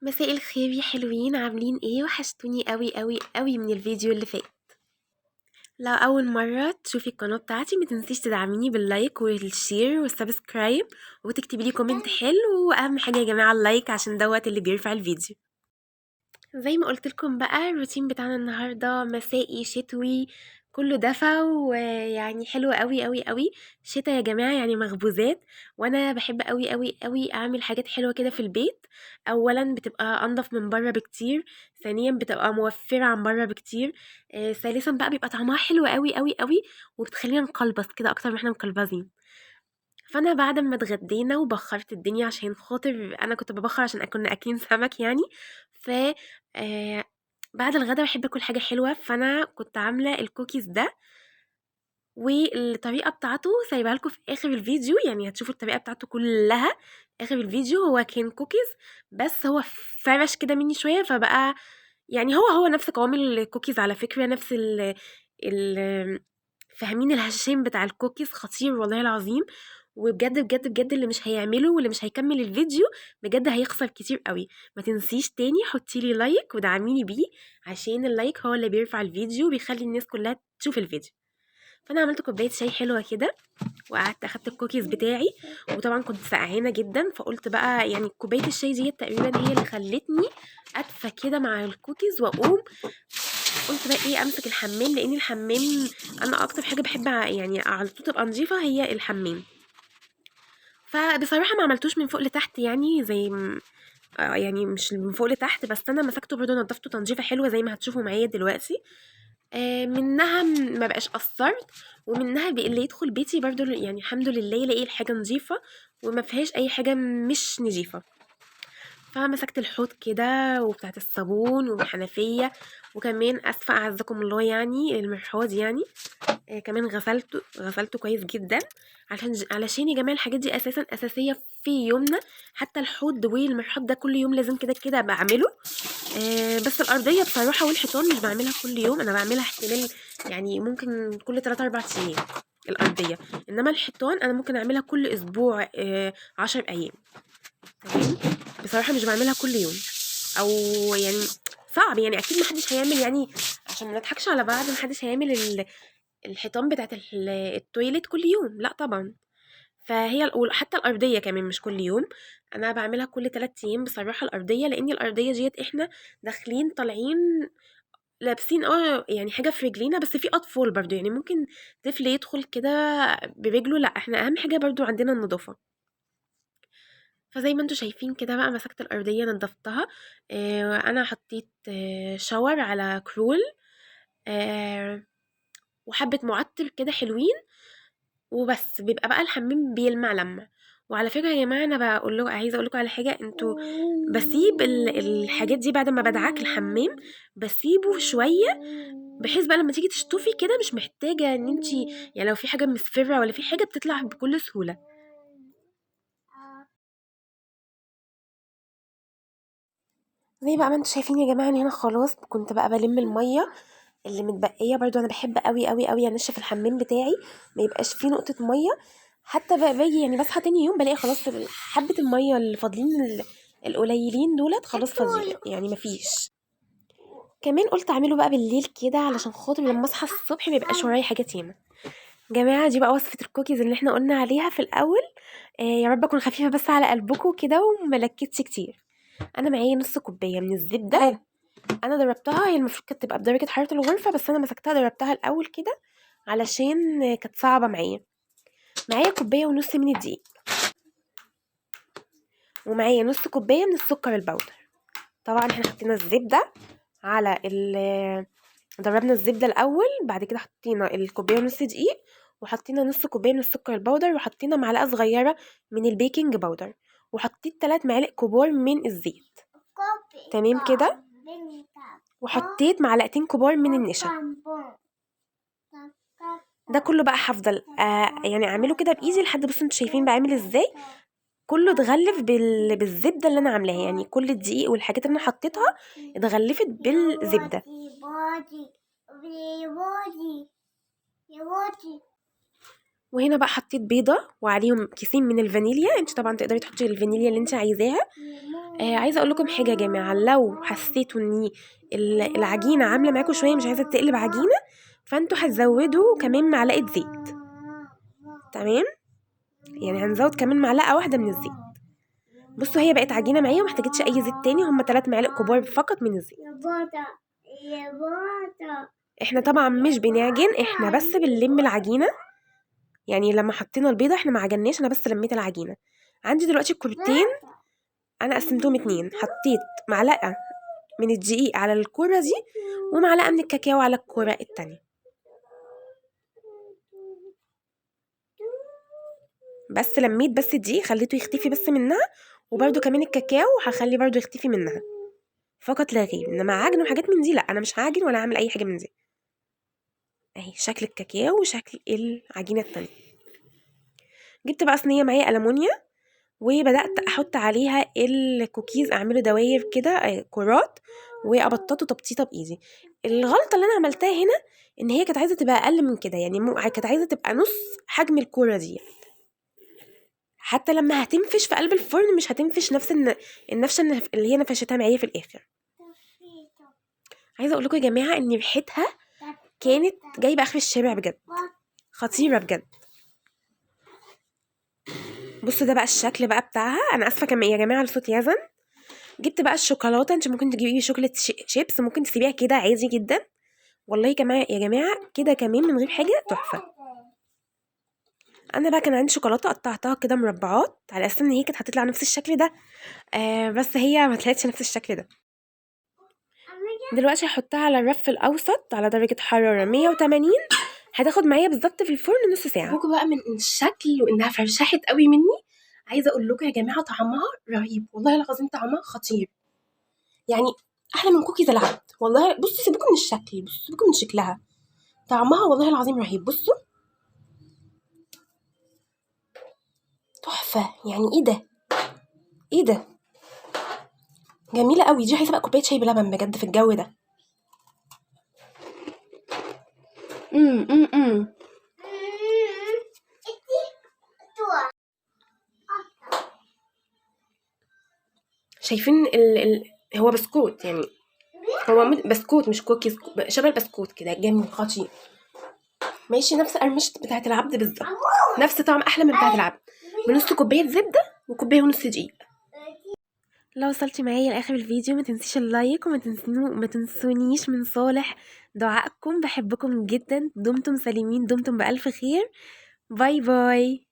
مساء الخير يا حلوين، عاملين ايه؟ وحشتوني قوي قوي قوي من الفيديو اللي فات. لو اول مره تشوفي القناه بتاعتي ما تنسيش تدعميني باللايك والشير والسبسكرايب وتكتبي لي كومنت حلو، واهم حاجه يا جماعه اللايك عشان دوت اللي بيرفع الفيديو. زي ما قلت لكم بقى الروتين بتاعنا النهارده مسائي شتوي، كله دفى ويعني حلو قوي قوي قوي. شتا يا جماعه يعني مخبوزات، وانا بحب قوي قوي قوي اعمل حاجات حلوه كده في البيت. اولا بتبقى انضف من بره بكتير، ثانيا بتبقى موفره عن بره بكتير، ثالثا بقى بيبقى طعمها حلو قوي قوي قوي، وبتخلينا نقلبص كده اكتر ما احنا مقلبزين. فانا بعد ما اتغدينا وبخرت الدنيا عشان خاطر انا كنت ببخر عشان كنا اكلين سمك يعني. ف آه بعد الغدا بحب اكل حاجه حلوه، فانا كنت عامله الكوكيز ده، والطريقه بتاعته سايبها لكم في اخر الفيديو، يعني هتشوفوا الطريقه بتاعته كلها اخر الفيديو. هو كان كوكيز بس هو فرش كده مني شويه، فبقى يعني هو نفس قوام الكوكيز على فكره، نفس ال فاهمين الهشاشين بتاع الكوكيز خطير والله العظيم. وبجد بجد بجد اللي مش هيعمله واللي مش هيكمل الفيديو بجد هيخسر كتير قوي. ما تنسيش تاني حطي لي لايك ودعميني بيه، عشان اللايك هو اللي بيرفع الفيديو وبيخلي الناس كلها تشوف الفيديو. فانا عملت كوبايه شاي حلوه كده، وقعدت اخدت الكوكيز بتاعي، وطبعا كنت سقعانه جدا، فقلت بقى يعني كوبايه الشاي دي تقريبا هي اللي خلتني ادفى كده مع الكوكيز واقوم. قلت بقى ايه امسك الحمام، لان الحمام انا اكتر حاجه بحب يعني على طول تبقى نظيفه هي الحمام. فبصراحه ما عملتوش من فوق لتحت يعني يعني مش من فوق لتحت، بس انا مسكته برضه نضفته تنظيفه حلوه زي ما هتشوفوا معايا دلوقتي. منها ما بقاش قصرت، ومنها اللي يدخل بيتي برضه يعني الحمد لله يلاقي الحاجه نظيفه وما فيهاش اي حاجه مش نظيفه. فمسكت الحوض كده وبتاعت الصابون والحنفية، وكمان اسفة اعزكم الله يعني المرحاض يعني. كمان غسلته كويس جدا، علشان يا جماعه الحاجات دي اساسا اساسيه في يومنا. حتى الحوض والمرحاض ده كل يوم لازم كده كده بعمله. بس الارضيه بصراحه والحيطان مش بعملها كل يوم، انا بعملها احتمال يعني ممكن كل 3 4 ايام الارضيه. انما الحيطان انا ممكن اعملها كل اسبوع 10 ايام. تمام. بصراحه مش بعملها كل يوم، او يعني صعب يعني اكيد محدش هيعمل يعني، عشان ما نضحكش على بعض محدش هيعمل الحيطان بتاعت التويليت كل يوم، لا طبعا. فهي حتى الارضيه كمان مش كل يوم، انا بعملها كل 3 ايام بصراحه الارضيه، لان الارضيه ديت احنا داخلين طالعين لابسين يعني حاجه في رجلينا، بس في اطفال برضو يعني ممكن طفل يدخل كده برجله، لا احنا اهم حاجه برضو عندنا النظافه. فزي ما انتوا شايفين كده بقى مسكت الارضيه نضفتها. انا حطيت شاور على كرول، آه وحبه معطر كده حلوين، وبس بيبقى بقى الحمام بيلمع لما. وعلى فكره يا جماعه انا بقول لكم عايزه اقول لكم على حاجه، انتوا بسيب الحاجات دي بعد ما بدعك الحمام بسيبه شويه، بحيث بقى لما تيجي تشطفي كده مش محتاجه ان انت يعني لو في حاجه مصفره ولا في حاجه بتطلع بكل سهوله. زي بقى ما انتوا شايفين يا جماعه ان هنا خلاص كنت بقى بلم الميه اللي متبقيه، برضو انا بحب قوي قوي قوي انشف الحمام بتاعي ما يبقاش فيه نقطه ميه. حتى بقى باجي يعني بصحى تاني يوم بلاقي خلاص حبه الميه اللي فاضلين القليلين دولت خلاص فاضيين يعني مفيش. كمان قلت اعمله بقى بالليل كده علشان خاطر لما اصحى الصبح ما يبقاش ورايا حاجات ياما. جماعه دي بقى وصفه الكوكيز اللي احنا قلنا عليها في الاول. يا رب اكون خفيفه بس على قلبكم كده وملكتش كتير. انا معايا نص كوبايه من الزبده، انا ضربتها، هي المفروض كانت تبقى بدرجه حراره الغرفه بس انا مسكتها ضربتها الاول كده علشان كانت صعبه معايا. معايا كوبايه ونص من الدقيق، ومعايا نص كوبايه من السكر البودر. طبعا احنا حطينا الزبده على ضربنا الزبده الاول، بعد كده حطينا الكوبايه ونص دقيق، وحطينا نص كوبايه من السكر البودر، وحطينا معلقه صغيره من البيكنج باودر، وحطيت 3 معالق كبار من الزيت. تمام كده. وحطيت معلقتين كبار من النشا. ده كله بقى هفضل يعني اعمله كده بايدي لحد بصوا انتوا شايفين بعمل ازاي. كله اتغلف بالزبده اللي انا عاملاها، يعني كل الدقيق والحاجات اللي انا حطيتها اتغلفت بالزبده. وهنا بقى حطيت بيضه وعليهم كيسين من الفانيليا، انت طبعا تقدري تحطي الفانيليا اللي انت عايزاها. عايزه اقول لكم حاجه يا جماعه، لو حسيتوا ان العجينه عامله معاكم شويه مش عايزه تقلب عجينه، فانتوا هتزودوا كمان معلقه زيت. تمام، يعني هنزود كمان معلقه واحده من الزيت. بصوا هي بقت عجينه معايا ومحتاجتش اي زيت تاني، هما 3 معالق كبار فقط من الزيت. احنا طبعا مش بنعجن، احنا بس بنلم العجينه. يعني لما حطينا البيضه احنا ما عجناش، انا بس لميت العجينه. عندي دلوقتي الكورتين انا قسمتهم 2، حطيت معلقه من الدقيق على الكوره دي ومعلقه من الكاكاو على الكوره التانية. بس لميت بس الدقيق خليته يختفي بس منها، وبرده كمان الكاكاو هخلي برده يختفي منها فقط لا غير. انما عجن وحاجات من دي لا، انا مش هعجن ولا اعمل اي حاجه من دي. اهي شكل الكاكاو وشكل العجينه التانية. جبت بقى صينيه معايا ألمونيا وبدات احط عليها الكوكيز، اعمله دواير كده كرات وابططه تبطيطه بايدي. الغلطه اللي انا عملتها هنا ان هي كانت عايزه تبقى اقل من كده، يعني كانت عايزه تبقى نص حجم الكوره دي. حتى لما هتنفش في قلب الفرن مش هتنفش نفس النفشه اللي هي نفشتها معايا في الاخر. عايزه اقول لكم يا جماعه ان ريحتها كانت جايبه اخر الشارع بجد، خطيره بجد. بصوا ده بقى الشكل بقى بتاعها. انا اسفه كمان يا جماعه الصوت يزن. جبت بقى الشوكولاته، انت ممكن تجيبي شوكولاته شيبس، ممكن تسيبيها كده عادي جدا. والله كمان يا جماعه كده كمان من غير حاجه تحفه. انا بقى كان عندي شوكولاته قطعتها كده مربعات على اساس ان هي كانت هتطلع نفس الشكل ده، بس هي ما طلعتش نفس الشكل ده. دلوقتي هحطها على الرف الاوسط على درجه حراره 180، هتاخد معايا بالظبط في الفرن نص ساعه. بوكو بقى من الشكل وانها فرشحت قوي مني. عايزه اقول لكم يا جماعه طعمها رهيب، والله العظيم طعمها خطير، يعني احلى من كوكيز العبد والله. بصوا سيبكم من الشكل، بصوا سيبكم من شكلها، طعمها والله العظيم رهيب. بصوا تحفه، يعني ايه ده، ايه ده، جميله قوي. دي عايزه بقى كوبايه شاي بلبن بجد في الجو ده. امم شايفين هو بسكوت، يعني هو بسكوت مش كوكيز، شبه البسكوت كده، جميل خطير. ماشي نفس قرمشة بتاعة العبد بالظبط، نفس طعم احلى من بتاعة العبد، بنص كوبايه زبده وكوبايه ونص دقيق. لو وصلتي معايا لاخر الفيديو ما تنسيش اللايك وما تنسونيش من صالح دعائكم. بحبكم جدا، دمتم سالمين، دمتم بألف خير. باي باي.